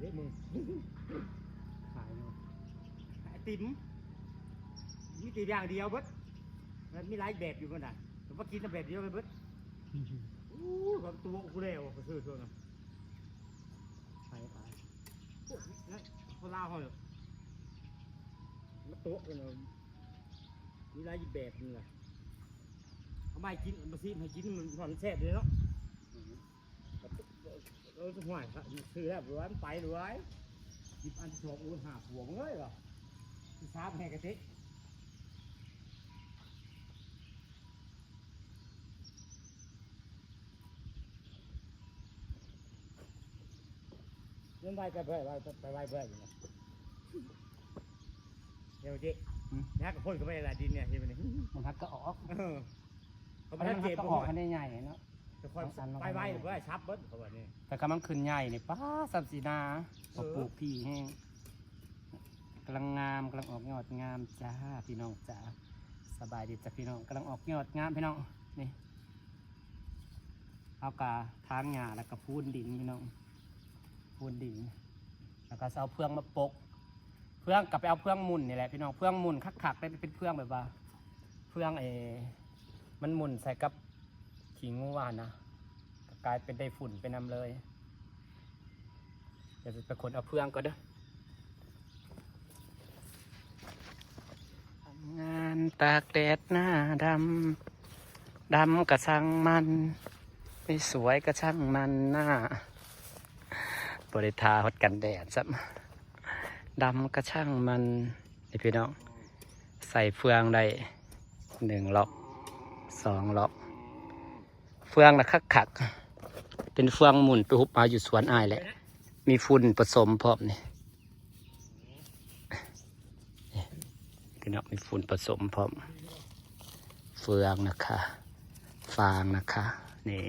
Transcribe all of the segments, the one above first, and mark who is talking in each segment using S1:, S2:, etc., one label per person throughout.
S1: ได้มึงขายเนาะไอติมมีตีอย่างเดียวเบิดมันมีหลายแบบอยู่กันน่ะแต่ว่ากินแบบเดียวกันเบิดกับตัวกูแล้วก็ซื้อตัวน่ะขายพวกนั้นคนลาวเขาเนี่ยมาโต๊ะกันเนาะมีหลายแบบนี่แหละเอาไม่กินมาซีให้กินมันแซ่บเลยเนาะทุกหน่วยซื้อแล้วรวยมันไปรวยหยิบอันที่ชอบอุ่นหาผัวมึงเลยเหรอที่ซ้ำแหกกระติกเรื่องใบไปเพื่อไปใบเพื่ออยู่นะเดี๋ยวจินักพ่นก็ไม่ได้ดินเนี่ยที่มันนี่
S2: มันพักก็ออก
S1: เขา
S2: มั
S1: ไม่
S2: น
S1: ได้
S2: พัก
S1: เจ็บ
S2: ก็ออกมันได้ใหญ่เนาะ
S1: จะคอยไปใบหรือว่าชับเบิ้ลเขาบอกนี่
S2: แต่กำลังขึ้นใหญ่เนี่ยป้าสับสีนาปลูกพี่แห้งกำลังงามกำลังออกยอดงามจ้าพี่น้องจ้าสบายดีจ้ะพี่น้องกำลังออกยอดงามพี่น้องนี่เอากาทางหญ้าแล้วก็พูนดินพี่น้องพูนดินแล้วก็เอาเพื่องมาปกเพื่องกับไปเอาเพื่องมุนนี่แหละพี่น้องเพื่องมุนคักๆได้เป็นเพื่องแบบว่าเพื่องมันมุนใส่กับขิงงูวานนะกลายเป็นได้ฝุ่นเป็นน้ำเลยเดี๋ยวจะไปขนเอาเพื่องก็เด้องานตากแดดหน้าดำกระช่างมันไม่สวยกระช่างมันหน้าบริทาฮดกันแดดซ้ำดำกระช่างมันนี่พี่น้องใส่เฟืองได้1 ล็อก2 ล็อกเฟืองนะคักเป็นเฟืองหมุนไปหุบมาอยู่สวนอ้ายแหละมีฝุ่นผสมพร้อมนี่พี่น้องมีฝุ่นผสมพร้อมเฟืองนะคะฟางนะคะนี่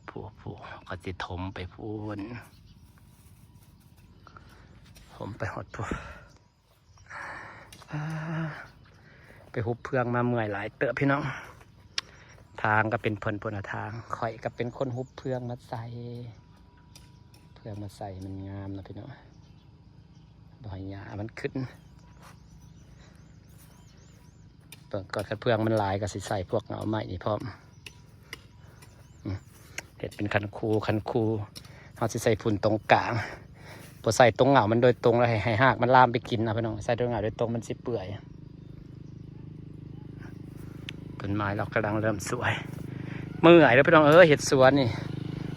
S2: ผู้ก็จะถมไปพูนผมไปหดผู้ไปหุบเฟืองมาเมื่อยหลายเตอะพี่น้องทางก็เป็นผลทางข่อยก็เป็นคนหุบเฟืองมาใส่เฟืองมาใส่มันงามนะพี่น้องดอยหญ้ามันขึ้นเปิดก่อนเฟืองมันหลายก็สิใส่พวกเงาไม้นี่พร้อมเห็ดเป็นคันคูเขาสิใส่ฝุ่นตรงกลางพอใส่ตรงเงามันโดยตรงแล้วให้หากมันลามไปกินนะพี่น้องใส่ตรงเงาโดยตรงมันสิเปื่อยต้นไม้เรากำลังเริ่มสวยเมื่อยแล้วพี่น้องเห็ดสวนนี่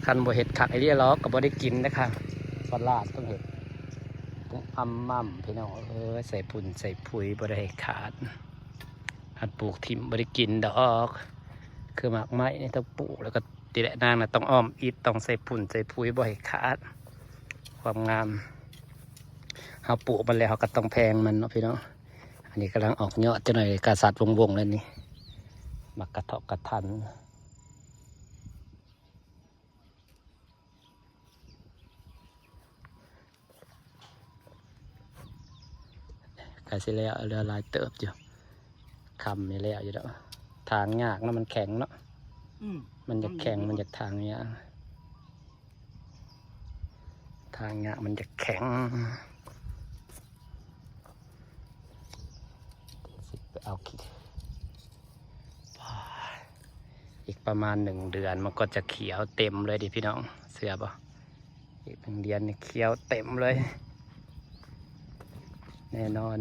S2: คันบ่เห็ดขัดไอเดียล้อก็บ่ได้กินนะคะปลาดต้องเห็ดต้องมั่มพี่น้องใส่ปุ่นใส่ปุ๋ยบ่ได้ขาดหัดปลูกทิมบ่ได้กินดอกคือหมากไม้นี่ต้องปลูกแล้วก็ตีแหละนางนะต้องอ้อมอิฐต้องใส่ปุ่นใส่ปุ๋ยบ่ให้ขาดความงามเขาปลูกมันแล้วเขาก็ต้องแพงมันเนาะพี่น้องอันนี้กำลังออกยอดจะหน่อยกระสัดวงแล้วนี่มากระเทาะกระทันกระสิแล้วเรือลายเติบอยู่คำนี่แล้วอยู่แล้วทางยากเนาะมันแข็งเนาะมันจะแข็งมันจะทางยากทางยากมันจะแข็งไปเอาขี้อีกประมาณ1 เดือนมันก็จะเขียวเต็มเลยดิพี่น้องเสือป่ะอีก1 เดือนนี่เขียวเต็มเลยแน่นอน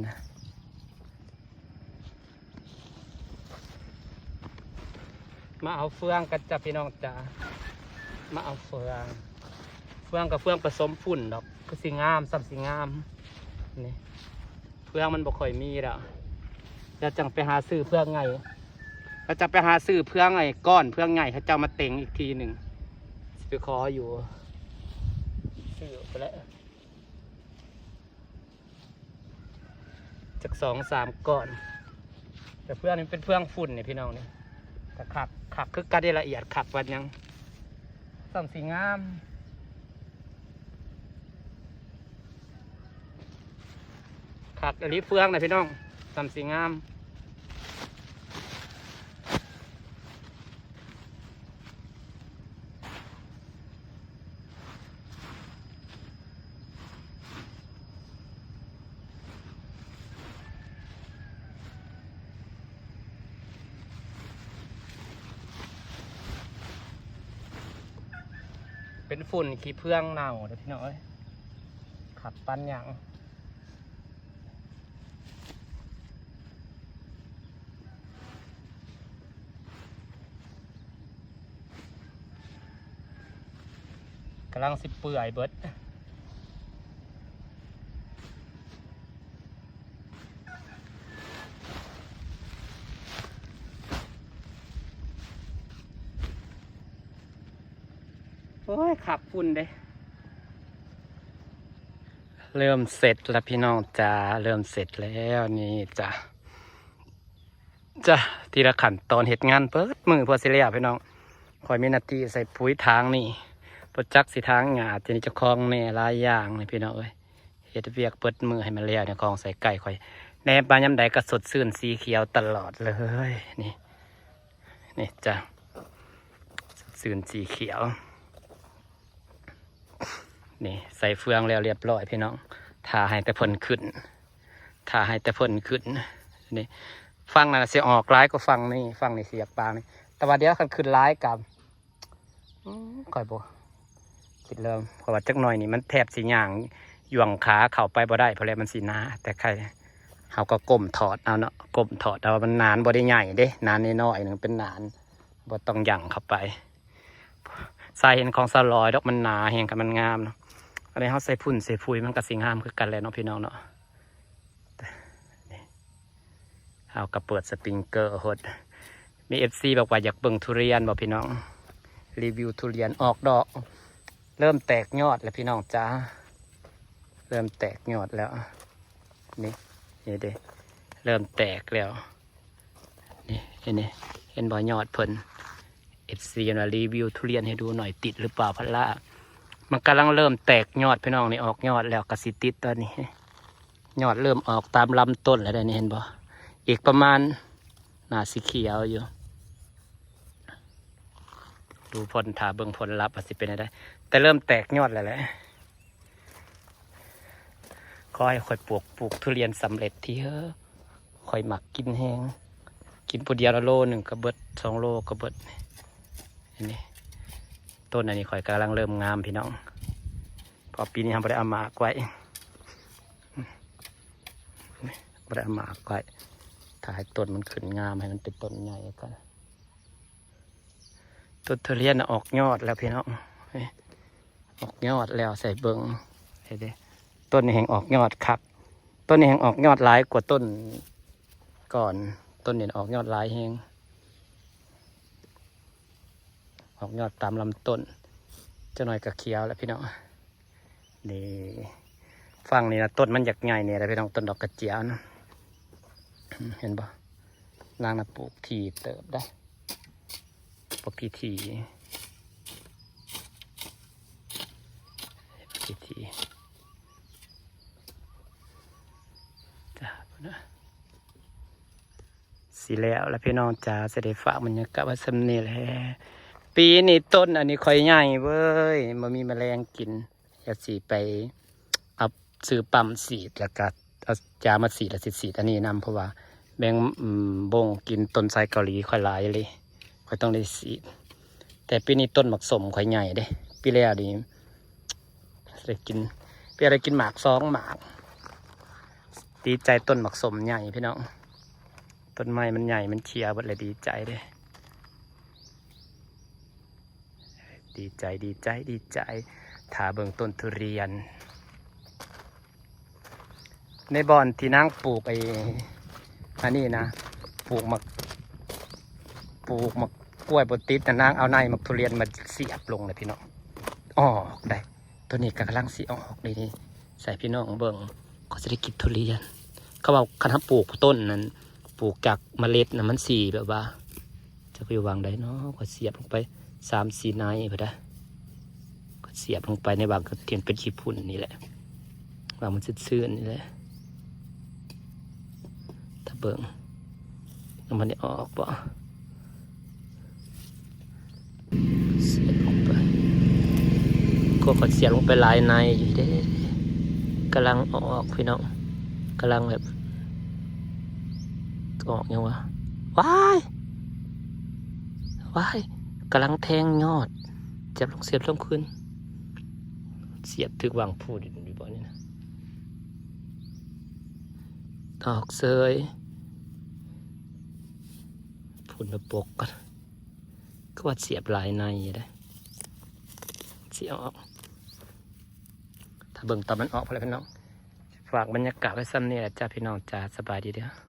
S2: มาเอาเฟืองกันจ้ะพี่น้องจ้ามาเอาเฟืองกับเฟืองผสมฝุ่นดอกก็สีงามซ้ำสีงามนี่เฟืองมันบ่ค่อยมีแล้วเราจังไปหาซื้อเฟืองไงเราจะไปหาซื้อเฟืองไงก้อนเฟืองไงเขาจะมาเต็งอีกทีหนึ่งไปขออยู่ซื้อไปแล้วจาก2-3 ก้อนแต่เฟืองนี้เป็นเฟืองฝุ่นเนี่ยพี่น้องนี่แต่ขักคือการได้ละเอียดขักวันยังซ้ำสีงามขักอันนี้เฟืองนะพี่น้องซ้ำสีงาม เป็นฝุ่นขี้เพื่องเน่าเด้อพี่น้องเอ้ยขับปั้นหยังกำลังสิเปื่อยเบิดโอ้ยขับฝุ่นเด้เริ่มเสร็จแล้วพี่น้องจ้าเริ่มเสร็จแล้วนี่จ้ะทีละขั้นตอนเหตุงานเปิดมือพอสิเลียพี่น้องคอยมีหนาทีใส่ปุ๋ยทางนี่ปรจักสิทางหยาจะนี่จะคลองแน่หลายอย่างเลยพี่น้องเอ้ยเฮ็ดเวียกเปิดมือให้มันเลียเนี่ยคลองใส่ไก่คอยแนบปลาย้ำใดก็สดชื่นสีเขียวตลอดเลยนี่จ้ะสดชื่นสีเขียวนี่ใส่เฟืองแล้วเรียบร้อยพี่น้องทาให้แต่พ่นขึ้นนี่ฟังนั่นเสียออกร้ายก็ฟังนี่เสียกปางนี่แต่ว่าเดี๋ยวคันขึ้นร้ายกับก่อยโบคิดเริ่มเพราะว่าจักหน่อยนี่มันแทบสีย่างหย่วงขาเข่าไปบ่ได้เพราะอะไรมันสีหนาแต่ใครเขาก็ก้มถอดเอาเนาะก้มถอดเอามันนานบ่ได้ใหญ่เด้นานน้อยๆหนึ่งเป็นนานบ่ต้องหยั่งเข้าไปใส่เห็นของสลอยดอกมันหนาเห็นกับมันงามเนาะอะไรเขาใส่พุ่นใส่พุยมันก็สีงามคือกันเลยเนาะพี่น้องเนาะเอากระเปิดสปริงเกอร์หดมีFCบอกว่าอยากเบิ่งทุเรียนบอกพี่น้องรีวิวทุเรียนออกดอกเริ่มแตกยอดแล้วพี่น้องจ้าเริ่มแตกยอดแล้วนี่เด้เริ่มแตกแล้วนี่เห็นบ่ยอดเพิ่น FC มารีวิวทุเรียนให้ดูหน่อยติดหรือเปล่าพะล่ามันกำลังเริ่มแตกยอดพี่น้องนี่ออกยอดแล้วกระสิติดตอนนี้ยอดเริ่มออกตามลำต้นแล้วนี่เห็นบ่อีกประมาณหนาสีเขียวอยู่ดูผลถาเบิ่งผลลัพธ์อาจจะเป็นอะไรแต่เริ่มแตกยอดแล้วแหละขอให้ค่อยปลูกทุเรียนสำเร็จที่ค่อยหมักกินแห้งกินปูเดียวละโลหนึ่งกระเบิด2 โลกระเบิดนี่ต้นอันนี้ค่อยกำลังเริ่มงามพี่น้องพอปีนี้ทำไปได้เอาหมากไว้ไปได้เอาหมากไว้ถ่ายต้นมันขึ้นงามให้มันเป็นต้นใหญ่ก่อนต้นทุเรียนออกยอดแล้วพี่น้องออกยอดแล้วใส่เบิ้งเห็นไหมต้นนี้แห่งออกยอดคักต้นนี้แห่งออกยอดหลายกว่าต้นก่อนต้นนี้ออกยอดหลายแห่งออกยอดตามลำต้นจะหน่อยกับเขียวแล้วพี่น้องนี่ฟังนี่นะต้นมันอยากใหญ่เนี่ยแล้วพี่น้องต้นดอกกระเจียวนะเห็นปะนางน่ะปลูกทีเติบได้ปลูกทีจ้านะสีแล้วพี่น้องจ้าเสด็จฝากมันยังกะว่าสำเนียแหละปีนี้ต้นอันนี้ค่อยใหญ่เว้ยมันมีแมลงกินอย่าสีไปเอาซื้อปั๊มสีดแล้วก็เอายามาสีดแล้วสีดอันนี้นำเพราะว่าแมงบงกินต้นไทรเกาหลีค่อยหลายเลยค่อยต้องได้สีดแต่ปีนี้ต้นหมักสมค่อยใหญ่เด้ปีแล้วนี่ได้กินปีอะไรกินหมาก2 หมากดีใจต้นหมักสมใหญ่พี่น้องต้นไม้มันใหญ่มันเชียร์หมดเลยดีใจเด้ดีใจถาเบิ่งต้นทุเรียนในบ่อนที่นั่งปลูกอันนี้นะปลูกมะกล้วยบดติดแต่นางเอาในมะทุเรียนมาเสียบลงเลยพี่น้องออกได้ตัวนี้กำลังสีออกนี่ใส่พี่น้องเบิ่งก็จะได้กินทุเรียนเขาบอกคันปลูกต้นนั้นปลูกจากเมล็ดนะมันสีแบบว่าจะไปวางได้เนาะก็เสียบลงไป3-4 นายไปได้ก็เสียบลงไปในบางกระเทียนเป็นขี้พุ่นนี่แหละวางมันซื่อๆนี่แหละถ้าเบิ่งมันได้ออกป่ะเสียบลงไปก็เสียบลงไปหลายในอยู่เด้กำลังออกพี่น้องกำลังแบบออกยังวะว้ายกำลังแทงยอดเจ็บลงเสียบลงขึ้น เสียบถึกวางพูดอยู่บ่นี่นะดอกเซยพูดมาปกกันก็ว่าเสียบลายในได้เสียออกถ้าเบิ่งตอนมันออกพอแล้วพี่น้องฝากบรรยากาศไว้ซ้ำนี่แหละจ้าพี่น้องจ้าสบายดีเด้อ